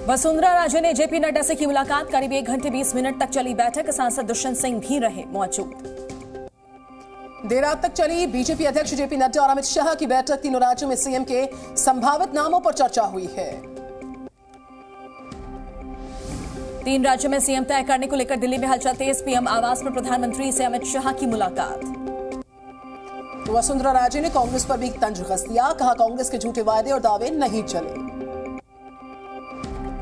वसुंधरा राजे ने जेपी नड्डा से की मुलाकात। करीब 1 घंटे 20 मिनट तक चली बैठक। सांसद दुष्यंत सिंह भी रहे मौजूद। देर रात तक चली बीजेपी अध्यक्ष जेपी नड्डा और अमित शाह की बैठक। तीनों राज्यों में सीएम के संभावित नामों पर चर्चा हुई है। 3 राज्यों में सीएम तय करने को लेकर दिल्ली में हलचल तेज। पीएम आवास पर प्रधानमंत्री से अमित शाह की मुलाकात। वसुंधरा राजे ने कांग्रेस पर भी तंज कस दिया। कहा, कांग्रेस के झूठे वायदे और दावे नहीं चले।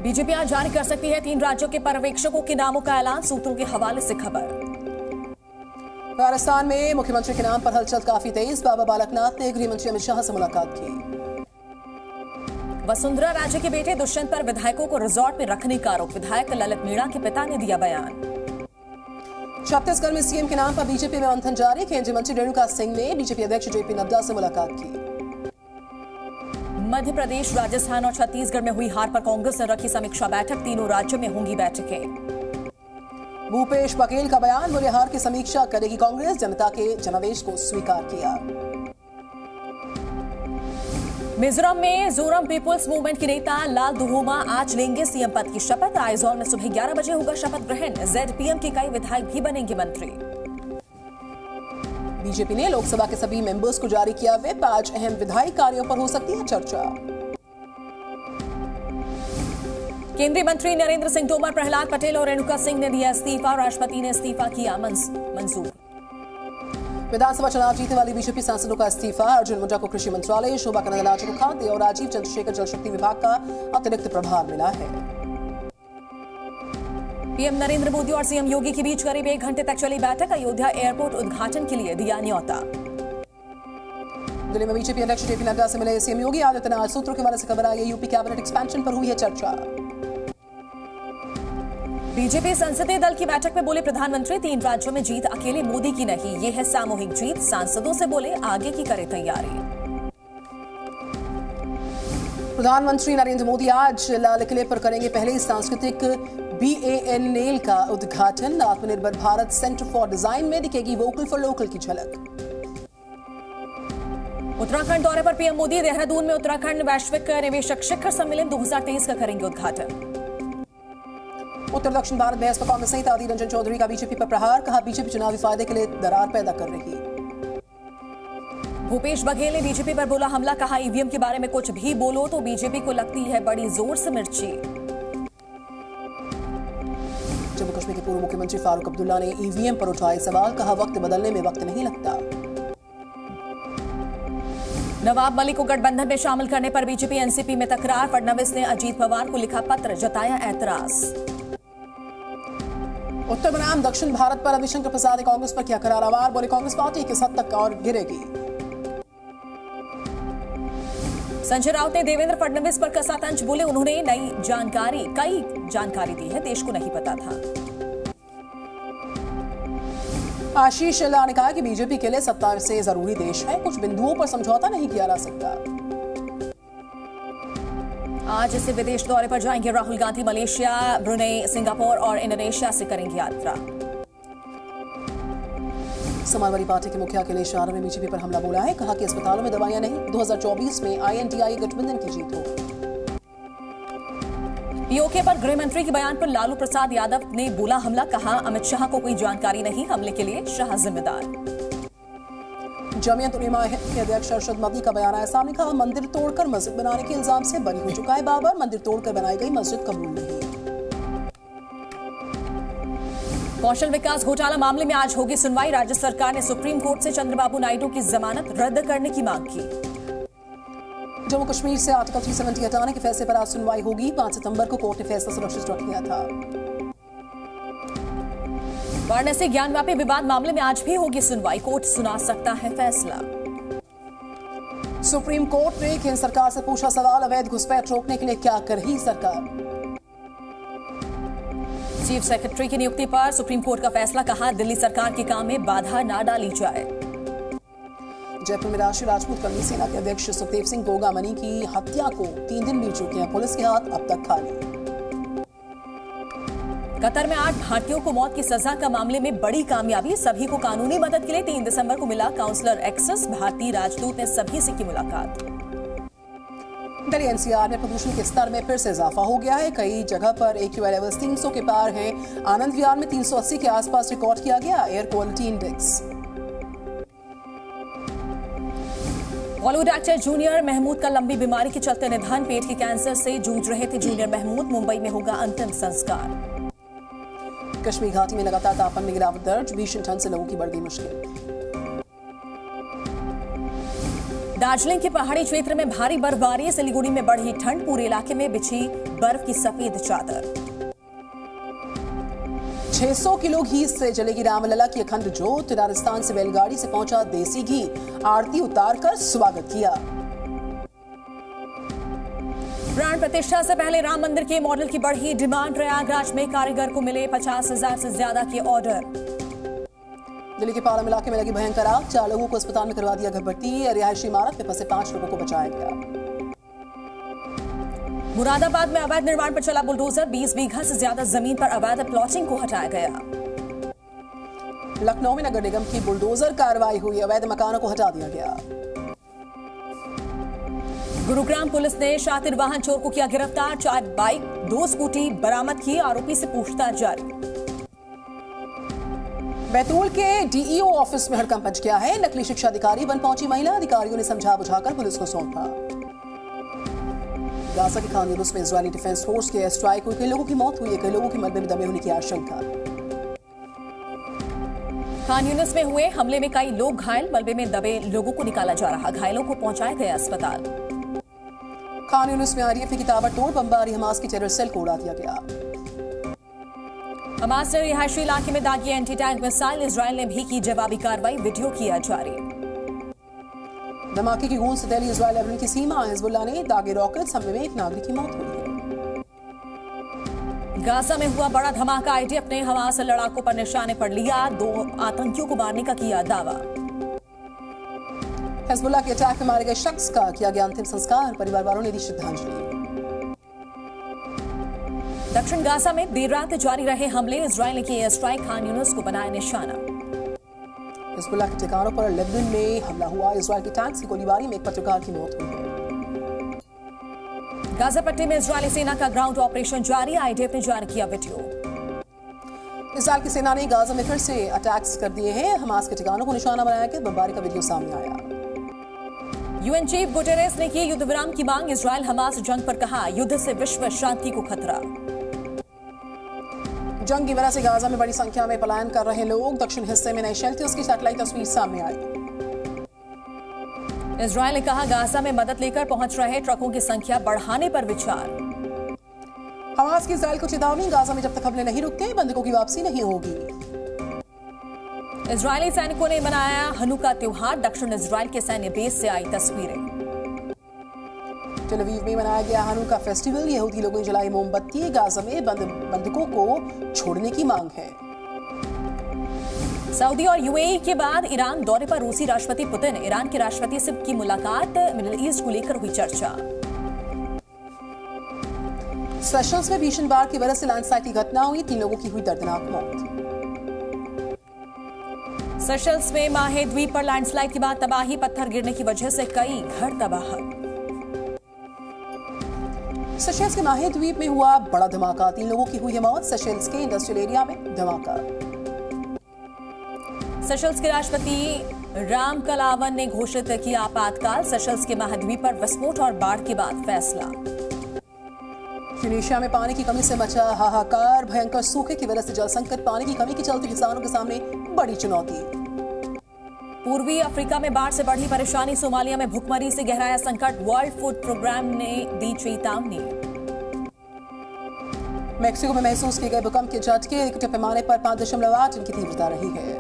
बीजेपी आज जारी कर सकती है 3 राज्यों के पर्यवेक्षकों के नामों का ऐलान। सूत्रों के हवाले से खबर। राजस्थान में मुख्यमंत्री के नाम पर हलचल काफी तेज। बाबा बालकनाथ ने गृह मंत्री अमित शाह से मुलाकात की। वसुंधरा राजे के बेटे दुष्यंत पर विधायकों को रिजॉर्ट में रखने का आरोप। विधायक ललित मीणा के पिता ने दिया बयान। छत्तीसगढ़ में सीएम के नाम पर बीजेपी में मंथन जारी। केंद्रीय मंत्री रेणुका सिंह ने बीजेपी अध्यक्ष जेपी नड्डा से मुलाकात की। मध्य प्रदेश, राजस्थान और छत्तीसगढ़ में हुई हार पर कांग्रेस ने रखी समीक्षा बैठक। तीनों राज्यों में होंगी बैठकें। भूपेश बघेल का बयान। बोले, हार की समीक्षा करेगी कांग्रेस। जनता के जनादेश को स्वीकार किया। मिजोरम में जोरम पीपुल्स मूवमेंट के नेता लाल दुहोमा आज लेंगे सीएम पद की शपथ। आइजोल में सुबह 11 बजे होगा शपथ ग्रहण। जेडपीएम के कई विधायक भी बनेंगे मंत्री। बीजेपी ने लोकसभा के सभी मेंबर्स को जारी किया व्हिप। आज अहम विधायी कार्यों पर हो सकती है चर्चा। केंद्रीय मंत्री नरेंद्र सिंह तोमर, प्रहलाद पटेल और रेणुका सिंह ने दिया इस्तीफा। राष्ट्रपति ने इस्तीफा किया मंजूर। विधानसभा चुनाव जीतने वाली बीजेपी सांसदों का इस्तीफा। अर्जुन मुंडा को कृषि मंत्रालय, शोभा करंदलाजे को खाद्य और राजीव चंद्रशेखर जल शक्ति विभाग का अतिरिक्त प्रभार मिला है। पीएम नरेंद्र मोदी और सीएम योगी के बीच करीब 1 घंटे तक चली बैठक। अयोध्या एयरपोर्ट उद्घाटन के लिए दिया न्योता। दिल्ली में बीजेपी अध्यक्ष जेपी नड्डा से मिले सीएम योगी आदित्यनाथ। सूत्रों के हवाले से खबर आई है, यूपी कैबिनेट एक्सपेंशन पर हुई है चर्चा। बीजेपी संसदीय दल की बैठक में बोले प्रधानमंत्री, 3 राज्यों में जीत अकेले मोदी की नहीं, ये है सामूहिक जीत। सांसदों से बोले आगे की करे तैयारी। प्रधानमंत्री नरेंद्र मोदी आज लाल किले पर करेंगे पहले सांस्कृतिक BANL का उद्घाटन। आत्मनिर्भर भारत सेंटर फॉर डिजाइन में दिखेगी वोकल फॉर लोकल की झलक। उत्तराखंड दौरे पर पीएम मोदी। देहरादून में उत्तराखंड वैश्विक निवेशक शिखर सम्मेलन 2023 का करेंगे उद्घाटन। उत्तर दक्षिण भारत में बसपा कांग्रेस सहित अधीर रंजन चौधरी का बीजेपी पर प्रहार। कहा, बीजेपी चुनावी फायदे के लिए दरार पैदा कर रही। भूपेश बघेल ने बीजेपी पर बोला हमला। कहा, ईवीएम के बारे में कुछ भी बोलो तो बीजेपी को लगती है बड़ी जोर से मिर्ची। जम्मू कश्मीर के पूर्व मुख्यमंत्री फारूक अब्दुल्ला ने ईवीएम पर उठाए सवाल। कहा, वक्त बदलने में वक्त नहीं लगता। नवाब मलिक को गठबंधन में शामिल करने पर बीजेपी एनसीपी में तकरार। फडणवीस ने अजीत पवार को लिखा पत्र, जताया ऐतराज। उत्तर बनाम दक्षिण भारत पर रविशंकर प्रसाद ने कांग्रेस पर किया करारा वार। बोले, कांग्रेस पार्टी किस हद तक और गिरेगी। संजय राउत ने देवेंद्र फडणवीस पर कसा तंज। बोले, उन्होंने कई जानकारी दी है, देश को नहीं पता था। आशीष शेलार ने कहा कि बीजेपी के लिए सत्ता से जरूरी देश है, कुछ बिंदुओं पर समझौता नहीं किया जा सकता। आज से विदेश दौरे पर जाएंगे Rahul Gandhi. Malaysia, Brunei, Singapore और इंडोनेशिया से करेंगे यात्रा। समाजवादी पार्टी के मुखिया अखिलेश यादव ने बीजेपी पर हमला बोला है। कहा कि अस्पतालों में दवाइयां नहीं, 2024 में INDI गठबंधन की जीत हो। पीओके पर गृह मंत्री के बयान पर लालू प्रसाद यादव ने बोला हमला। कहा, अमित शाह को कोई जानकारी नहीं, हमले के लिए शाह जिम्मेदार। जमीयत उलेमा के अध्यक्ष अरशद मदी का बयान आया सामने। कहा, मंदिर तोड़कर मस्जिद बनाने के इल्जाम से बरी हो चुका है बाबर। मंदिर तोड़कर बनाई गई मस्जिद कबूल नहीं। कौशल विकास घोटाला मामले में आज होगी सुनवाई। राज्य सरकार ने सुप्रीम कोर्ट से चंद्रबाबू नायडू की जमानत रद्द करने की मांग की। जम्मू कश्मीर से आर्टिकल 370 हटाने के फैसले पर आज सुनवाई होगी। 5 सितंबर को कोर्ट ने फैसला सुरक्षित रख लिया था। वाराणसी ज्ञानव्यापी विवाद मामले में आज भी होगी सुनवाई। कोर्ट सुना सकता है फैसला। सुप्रीम कोर्ट ने केंद्र सरकार से पूछा सवाल, अवैध घुसपैठ रोकने के लिए क्या कर रही सरकार। चीफ सेक्रेटरी की नियुक्ति पर सुप्रीम कोर्ट का फैसला। कहा, दिल्ली सरकार के काम में बाधा न डाली जाए। जयपुर में राष्ट्रीय राजपूत कर्मी सेना के अध्यक्ष सुखदेव सिंह गोगामनी की हत्या को 3 दिन बीत चुके हैं। पुलिस के हाथ अब तक खाली। कतर में 8 भारतीयों को मौत की सजा का मामले में बड़ी कामयाबी। सभी को कानूनी मदद के लिए 3 दिसंबर को मिला काउंसलर एक्सेस। भारतीय राजदूत ने सभी से की मुलाकात। दिल्ली एनसीआर में प्रदूषण के स्तर में फिर से इजाफा हो गया है। कई जगह पर AQI लेवल्स 300 के पार हैं। आनंद विहार में 380 के आसपास रिकॉर्ड किया गया air quality index. Bollywood actor junior Mehmood का लंबी बीमारी के चलते निधन। पेट के कैंसर से जूझ रहे थे जूनियर महमूद। मुंबई में होगा अंतिम संस्कार। कश्मीर घाटी में लगातार तापमान में गिरावट दर्ज। भीषण ठंड से लोगों की बढ़ गई मुश्किल। दार्जिलिंग के पहाड़ी क्षेत्र में भारी बर्फबारी। सिलीगुड़ी में बढ़ी ठंड। पूरे इलाके में बिछी बर्फ की सफेद चादर। 600 किलो घी से जलेगी रामलला की अखंड ज्योत। राजस्थान से बैलगाड़ी से पहुंचा देसी घी। आरती उतारकर स्वागत किया। प्राण प्रतिष्ठा से पहले राम मंदिर के मॉडल की बढ़ी डिमांड। प्रयागराज में कारीगर को मिले 50,000 से ज्यादा के ऑर्डर। दिल्ली के पालम इलाके में लगी भयंकर आग। 4 लोगों को अस्पताल में करवा दिया घर भर्ती। रिहायशी इमारत में फंसे 5 लोगों को बचाया गया। मुरादाबाद में अवैध निर्माण पर चला बुलडोजर। 20 बीघा से ज्यादा जमीन पर अवैध प्लॉटिंग को हटाया गया। लखनऊ में नगर निगम की बुलडोजर कार्रवाई हुई। अवैध मकानों को हटा दिया गया। गुरुग्राम पुलिस ने शातिर वाहन चोर को किया गिरफ्तार। 4 बाइक 2 स्कूटी बरामद की। आरोपी से पूछताछ जारी। बैतूल के DEO ऑफिस में हड़कंप मच गया है। नकली शिक्षा अधिकारी बन पहुंची महिला। अधिकारियों ने समझा बुझाकर पुलिस को सौंपा। गाजा के खान यूनिस में इजरायली डिफेंस फोर्स के एयर स्ट्राइक हुई। कई लोगों की मौत हुई है। कई लोगों की मलबे में दबे होने की आशंका। खान यूनिस में हुए हमले में कई लोग घायल। मलबे में दबे लोगों को निकाला जा रहा। घायलों को पहुंचाया गया अस्पताल। खान यूनिस में RAF की ताबड़तोड़ बमबारी। हमास की टेरर सेल को उड़ा दिया गया। हमास ने रिहायशी इलाके में दागी एंटी टैंक मिसाइल। इजरायल ने भी की जवाबी कार्रवाई। वीडियो किया जारी। धमाके की गूंज से दिल्ली इजरायल लेबनान की सीमा। हिजबुल्लाह ने दागे रॉकेट्स। हमले में एक नागरिक की मौत हुई है। गाजा में हुआ बड़ा धमाका। IDF ने हमास लड़ाकों पर निशाने पर लिया। 2 आतंकियों को मारने का किया दावा। हिजबुल्लाह के अटैक में मारे गए शख्स का किया गया अंतिम संस्कार। परिवार वालों ने दी श्रद्धांजलि। दक्षिण गाजा में देर रात जारी रहे हमले। इजरायल ने किए एयर स्ट्राइक। खान यूनिस को बनाया निशाना। हिजबुल्लाह के ठिकानों पर लेबनान में हमला हुआ। इजरायल के टैंक की गोलीबारी में एक पत्रकार की मौत हुई है। गाजा पट्टी में इजरायली सेना का ग्राउंड ऑपरेशन जारी। IDF ने जारी किया वीडियो। इजरायल की सेना ने गाजा में फिर से अटैक्स कर दिए हैं। हमास के ठिकानों को निशाना बनाया गया। बमबारी का वीडियो सामने आया। UN चीफ गुटेरेस ने की युद्ध विराम की मांग। इजरायल हमास जंग पर कहा युद्ध से विश्व शांति को खतरा। जंग की वजह से गाजा में बड़ी संख्या में पलायन कर रहे लोग। दक्षिण हिस्से में नए शेल्टर्स की सैटेलाइट तस्वीर सामने आई। इजरायल ने कहा गाजा में मदद लेकर पहुंच रहे ट्रकों की संख्या बढ़ाने पर विचार। हमास की इजरायल को चेतावनी। गाजा में जब तक हमले नहीं रुकते बंधकों की वापसी नहीं होगी। इजरायली सैनिकों ने मनाया हनुका त्योहार। दक्षिण इजरायल के सैन्य बेस से आई तस्वीरें। टेल अवीव में मनाया गया हनुका फेस्टिवल। यहूदी लोगों ने जलाई मोमबत्ती। गाजा में बंधकों को छोड़ने की मांग है। सऊदी और UAE के बाद ईरान दौरे पर रूसी राष्ट्रपति पुतिन। ईरान के राष्ट्रपति से की मुलाकात। मिडिल ईस्ट को लेकर हुई चर्चा। सेशल्स में भीषण बाढ़ की वजह से लैंडस्लाइड की घटना हुई। 3 लोगों की हुई दर्दनाक मौत। सेशल्स में माहे द्वीप पर लैंडस्लाइड के बाद तबाही। पत्थर गिरने की वजह से कई घर तबाह। सेशल्स के माहे द्वीप में हुआ बड़ा धमाका। 3 लोगों की हुई मौत। सेशल्स के इंडस्ट्रियल एरिया में धमाका। सेशल्स के राष्ट्रपति राम कलावन ने घोषित किया आपातकाल। सेशल्स के महाद्वीप पर विस्फोट और बाढ़ के बाद फैसला। ट्यूनीशिया में पानी की कमी से मचा हाहाकार। भयंकर सूखे की वजह से जल संकट। पानी की कमी के चलते किसानों के सामने बड़ी चुनौती। पूर्वी अफ्रीका में बाढ़ से बढ़ी परेशानी। सोमालिया में भुखमरी से गहराया संकट। वर्ल्ड फूड प्रोग्राम ने दी चेतावनी। मेक्सिको में महसूस किए गए भूकंप के झटके। रिक्टर पैमाने पर 5.8 की तीव्रता रही है।